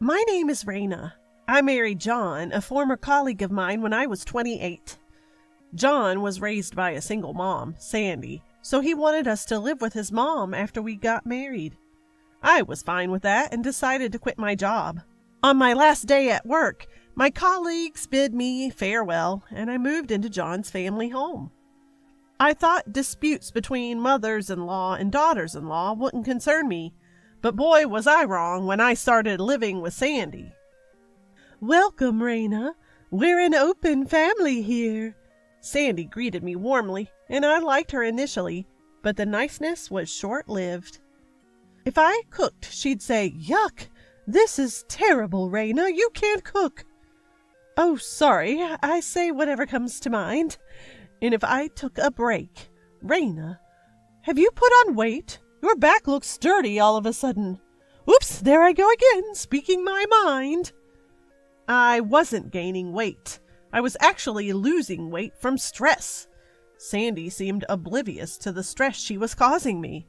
My name is Raina. I married John, a former colleague of mine, when I was 28. John was raised by a single mom, Sandy, so he wanted us to live with his mom after we got married. I was fine with that and decided to quit my job. On my last day at work, my colleagues bid me farewell, and I moved into John's family home. I thought disputes between mothers-in-law and daughters-in-law wouldn't concern me, but boy was I wrong when I started living with Sandy. "Welcome, Raina. We're an open family here." Sandy greeted me warmly, and I liked her initially, but the niceness was short-lived. If I cooked, she'd say, "Yuck! This is terrible, Raina. You can't cook." "Oh, sorry. I say whatever comes to mind." And if I took a break, "Raina, have you put on weight? Your back looks sturdy all of a sudden." "Oops, there I go again, speaking my mind." I wasn't gaining weight. I was actually losing weight from stress. Sandy seemed oblivious to the stress she was causing me.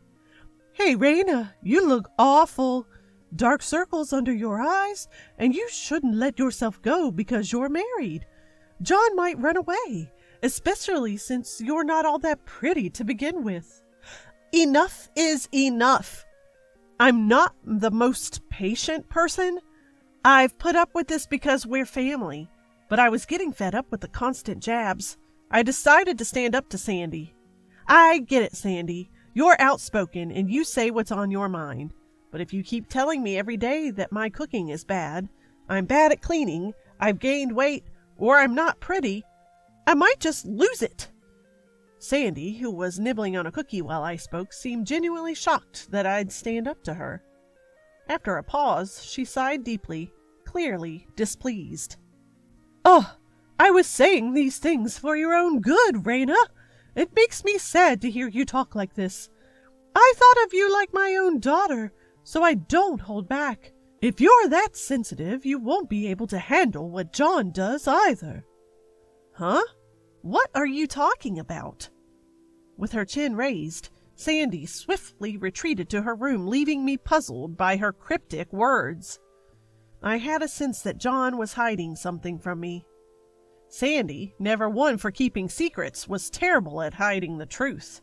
"Hey, Raina, you look awful. Dark circles under your eyes, and you shouldn't let yourself go because you're married. John might run away, especially since you're not all that pretty to begin with." Enough is enough. I'm not the most patient person. I've put up with this because we're family, but I was getting fed up with the constant jabs. I decided to stand up to Sandy. "I get it, Sandy. You're outspoken and you say what's on your mind. But if you keep telling me every day that my cooking is bad, I'm bad at cleaning, I've gained weight, or I'm not pretty, I might just lose it." Sandy, who was nibbling on a cookie while I spoke, seemed genuinely shocked that I'd stand up to her. After a pause, she sighed deeply, clearly displeased. "Oh, I was saying these things for your own good, Raina. It makes me sad to hear you talk like this. I thought of you like my own daughter, so I don't hold back. If you're that sensitive, you won't be able to handle what John does either." "Huh? What are you talking about?" With her chin raised, Sandy swiftly retreated to her room, leaving me puzzled by her cryptic words. I had a sense that John was hiding something from me. Sandy, never one for keeping secrets, was terrible at hiding the truth.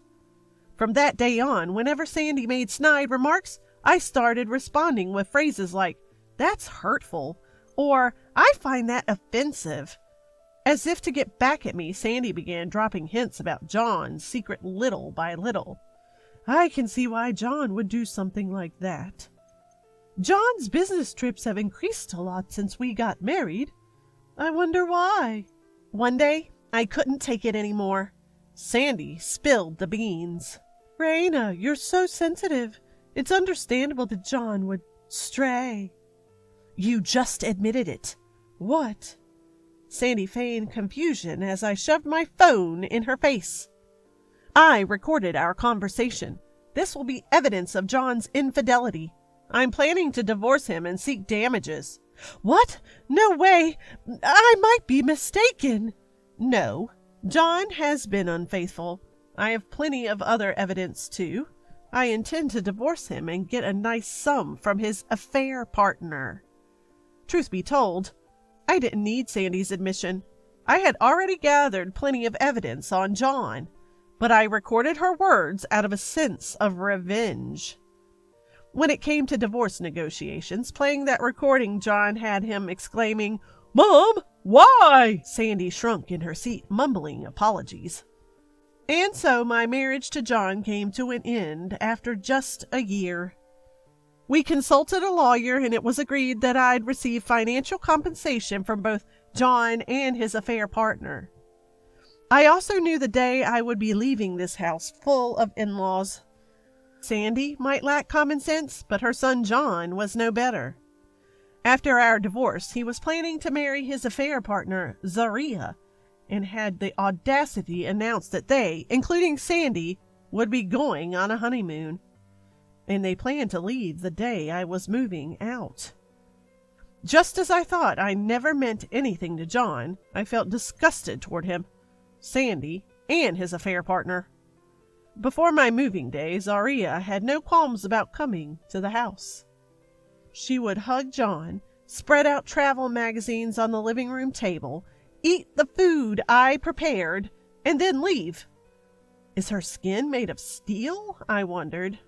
From that day on, whenever Sandy made snide remarks, I started responding with phrases like, "That's hurtful," or "I find that offensive." As if to get back at me, Sandy began dropping hints about John's secret little by little. I can see why John would do something like that. John's business trips have increased a lot since we got married. I wonder why. One day, I couldn't take it anymore. Sandy spilled the beans. "Raina, you're so sensitive. It's understandable that John would stray." "You just admitted it." "What?" Sandy feigned confusion as I shoved my phone in her face. "I recorded our conversation. This will be evidence of John's infidelity. I'm planning to divorce him and seek damages." "What? No way! I might be mistaken." "No, John has been unfaithful. I have plenty of other evidence, too. I intend to divorce him and get a nice sum from his affair partner." Truth be told, I didn't need Sandy's admission. I had already gathered plenty of evidence on John, but I recorded her words out of a sense of revenge. When it came to divorce negotiations, playing that recording, John had him exclaiming, "Mom, why?" Sandy shrunk in her seat, mumbling apologies. And so my marriage to John came to an end after just a year. We consulted a lawyer, and it was agreed that I'd receive financial compensation from both John and his affair partner. I also knew the day I would be leaving this house full of in-laws. Sandy might lack common sense, but her son John was no better. After our divorce, he was planning to marry his affair partner, Zaria, and had the audacity announced that they, including Sandy, would be going on a honeymoon. And they planned to leave the day I was moving out. Just as I thought I never meant anything to John, I felt disgusted toward him, Sandy, and his affair partner. Before my moving day, Zaria had no qualms about coming to the house. She would hug John, spread out travel magazines on the living room table, eat the food I prepared, and then leave. Is her skin made of steel? I wondered.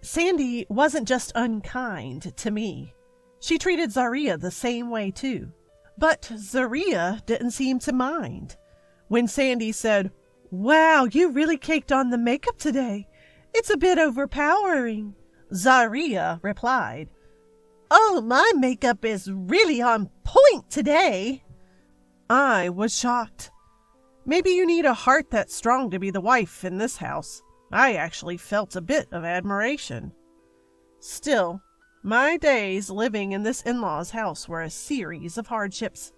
Sandy wasn't just unkind to me. She treated Zaria the same way too. But Zaria didn't seem to mind. When Sandy said, "Wow, you really caked on the makeup today. It's a bit overpowering," Zaria replied, "Oh, my makeup is really on point today." I was shocked. Maybe you need a heart that strong to be the wife in this house. I actually felt a bit of admiration. Still, my days living in this in-law's house were a series of hardships.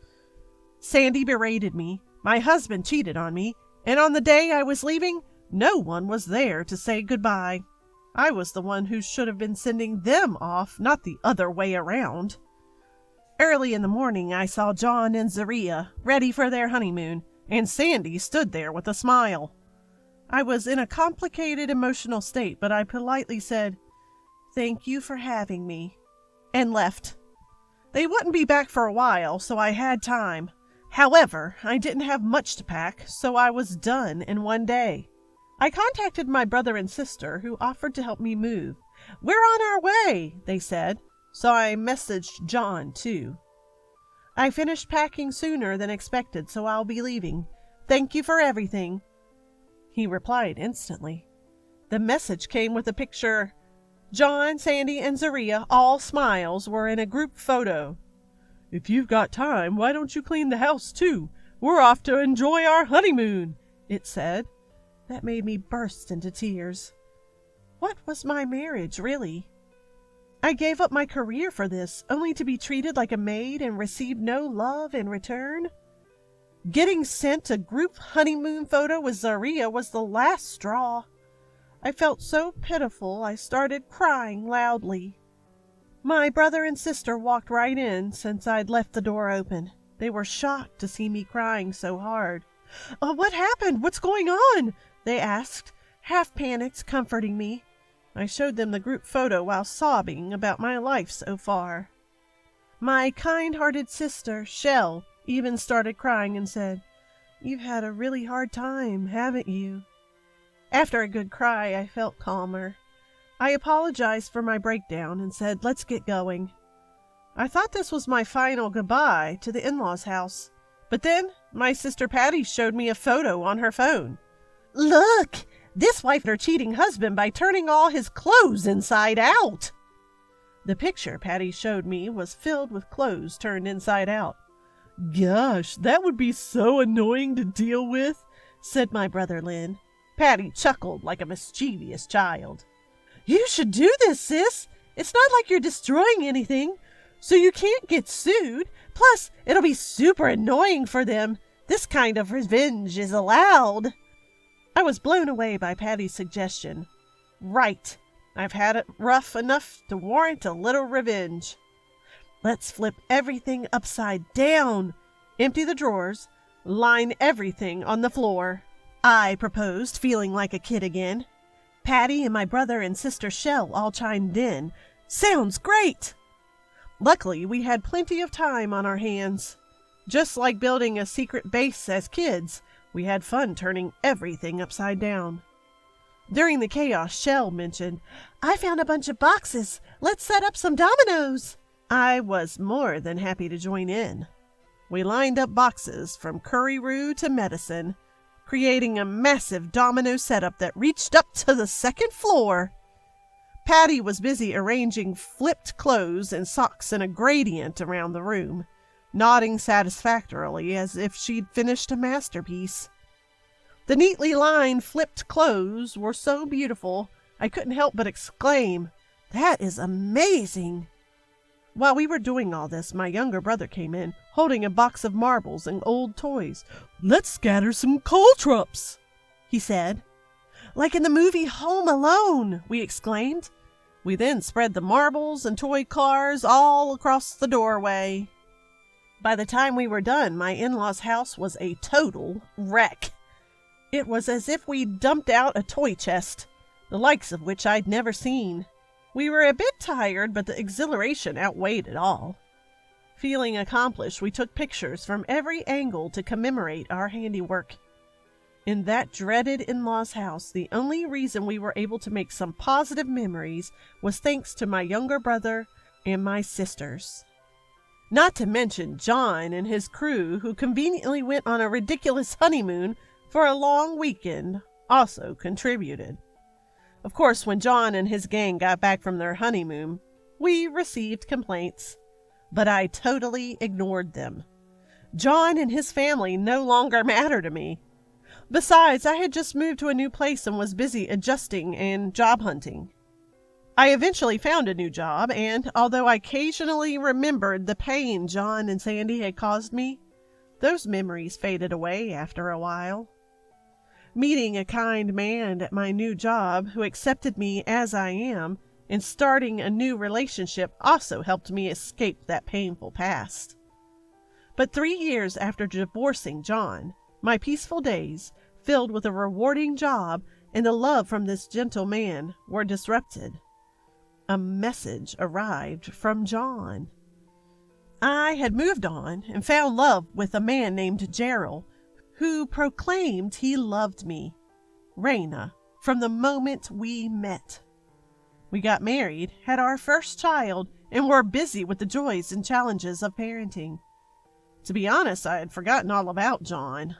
Sandy berated me, my husband cheated on me, and on the day I was leaving, no one was there to say goodbye. I was the one who should have been sending them off, not the other way around. Early in the morning, I saw John and Zaria ready for their honeymoon, and Sandy stood there with a smile. I was in a complicated emotional state, but I politely said, "Thank you for having me," and left. They wouldn't be back for a while, so I had time. However, I didn't have much to pack, so I was done in one day. I contacted my brother and sister, who offered to help me move. "We're on our way," they said, so I messaged John too. "I finished packing sooner than expected, so I'll be leaving. Thank you for everything." He replied instantly. The message came with a picture. John, Sandy, and Zaria, all smiles, were in a group photo. "If you've got time, why don't you clean the house too? We're off to enjoy our honeymoon," it said. That made me burst into tears. What was my marriage, really? I gave up my career for this, only to be treated like a maid and receive no love in return? Getting sent a group honeymoon photo with Zaria was the last straw. I felt so pitiful I started crying loudly. My brother and sister walked right in since I'd left the door open. They were shocked to see me crying so hard. "What happened? What's going on?" they asked, half panicked, comforting me. I showed them the group photo while sobbing about my life so far. My kind-hearted sister, Shell, even started crying and said, "You've had a really hard time, haven't you?" After a good cry, I felt calmer. I apologized for my breakdown and said, "Let's get going." I thought this was my final goodbye to the in-laws' house. But then my sister Patty showed me a photo on her phone. "Look! This wife her cheating husband by turning all his clothes inside out." The picture Patty showed me was filled with clothes turned inside out. "Gosh, that would be so annoying to deal with," said my brother Lynn. Patty chuckled like a mischievous child. "You should do this, sis. It's not like you're destroying anything, so you can't get sued. Plus, it'll be super annoying for them. This kind of revenge is allowed." I was blown away by Patty's suggestion. Right. I've had it rough enough to warrant a little revenge. Let's flip everything upside down, empty the drawers, line everything on the floor, I proposed, feeling like a kid again. Patty and my brother and sister Shell all chimed in. "Sounds great!" Luckily, we had plenty of time on our hands. Just like building a secret base as kids, we had fun turning everything upside down. During the chaos, Shell mentioned, "I found a bunch of boxes. Let's set up some dominoes." I was more than happy to join in. We lined up boxes from curry-roo to medicine, creating a massive domino setup that reached up to the second floor. Patty was busy arranging flipped clothes and socks in a gradient around the room, nodding satisfactorily as if she'd finished a masterpiece. The neatly lined flipped clothes were so beautiful, I couldn't help but exclaim, "That is amazing!" While we were doing all this, my younger brother came in, holding a box of marbles and old toys. "Let's scatter some caltrops," he said. "Like in the movie Home Alone," we exclaimed. We then spread the marbles and toy cars all across the doorway. By the time we were done, my in-laws' house was a total wreck. It was as if we'd dumped out a toy chest, the likes of which I'd never seen. We were a bit tired, but the exhilaration outweighed it all. Feeling accomplished, we took pictures from every angle to commemorate our handiwork. In that dreaded in-laws house, the only reason we were able to make some positive memories was thanks to my younger brother and my sisters. Not to mention John and his crew, who conveniently went on a ridiculous honeymoon for a long weekend, also contributed. Of course, when John and his gang got back from their honeymoon, we received complaints, but I totally ignored them. John and his family no longer matter to me. Besides, I had just moved to a new place and was busy adjusting and job hunting. I eventually found a new job, and although I occasionally remembered the pain John and Sandy had caused me, those memories faded away after a while. Meeting a kind man at my new job who accepted me as I am and starting a new relationship also helped me escape that painful past. But 3 years after divorcing John, my peaceful days, filled with a rewarding job and the love from this gentle man, were disrupted. A message arrived from John. I had moved on and found love with a man named Gerald, who proclaimed he loved me, Raina, from the moment we met. We got married, had our first child, and were busy with the joys and challenges of parenting. To be honest, I had forgotten all about John.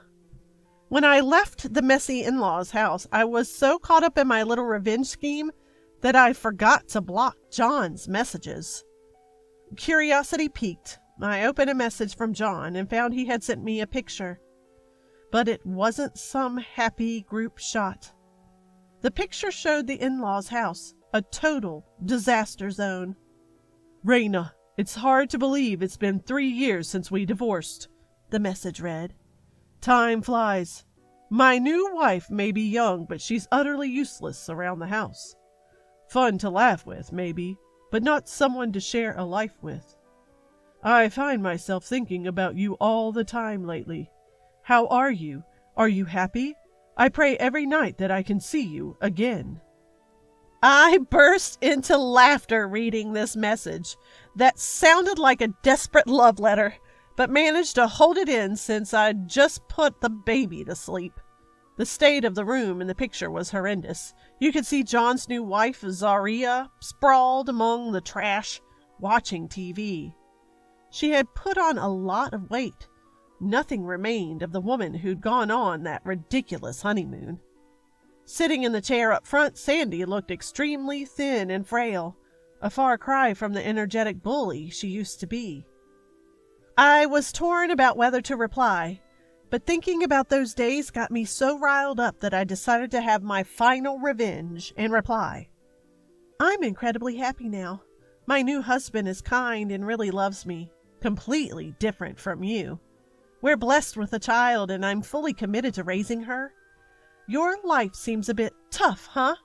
When I left the messy in-laws house, I was so caught up in my little revenge scheme that I forgot to block John's messages. Curiosity piqued. I opened a message from John and found he had sent me a picture. But it wasn't some happy group shot. The picture showed the in-laws house, a total disaster zone. "Raina, it's hard to believe it's been 3 years since we divorced," the message read. "Time flies. My new wife may be young, but she's utterly useless around the house. Fun to laugh with, maybe, but not someone to share a life with. I find myself thinking about you all the time lately. How are you? Are you happy? I pray every night that I can see you again." I burst into laughter reading this message that sounded like a desperate love letter, but managed to hold it in since I'd just put the baby to sleep. The state of the room in the picture was horrendous. You could see John's new wife, Zaria, sprawled among the trash, watching TV. She had put on a lot of weight. Nothing remained of the woman who'd gone on that ridiculous honeymoon. Sitting in the chair up front, Sandy looked extremely thin and frail, a far cry from the energetic bully she used to be. I was torn about whether to reply, but thinking about those days got me so riled up that I decided to have my final revenge and reply. "I'm incredibly happy now. My new husband is kind and really loves me, completely different from you. We're blessed with a child, and I'm fully committed to raising her. Your life seems a bit tough, huh?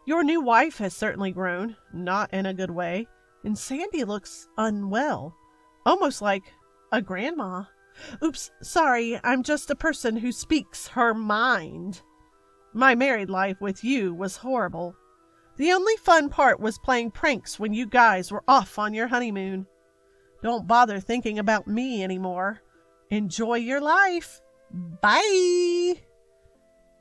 Your new wife has certainly grown, not in a good way, and Sandy looks unwell, almost like a grandma. Oops, sorry, I'm just a person who speaks her mind. My married life with you was horrible. The only fun part was playing pranks when you guys were off on your honeymoon. Don't bother thinking about me anymore. Enjoy your life. Bye."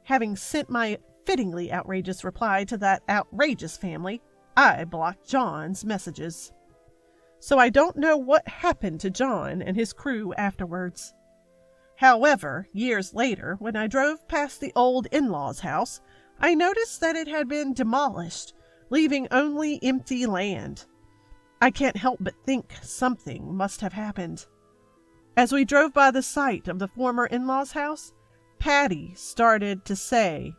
Having sent my fittingly outrageous reply to that outrageous family, I blocked John's messages. So I don't know what happened to John and his crew afterwards. However, years later, when I drove past the old in-laws house, I noticed that it had been demolished, leaving only empty land. I can't help but think something must have happened. As we drove by the site of the former in-laws house, Patty started to say,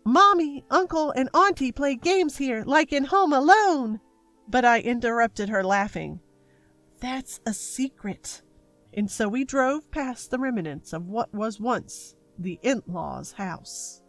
"Mommy, Uncle, and Auntie play games here like in Home Alone." But I interrupted her laughing. "That's a secret." And so we drove past the remnants of what was once the in-laws house.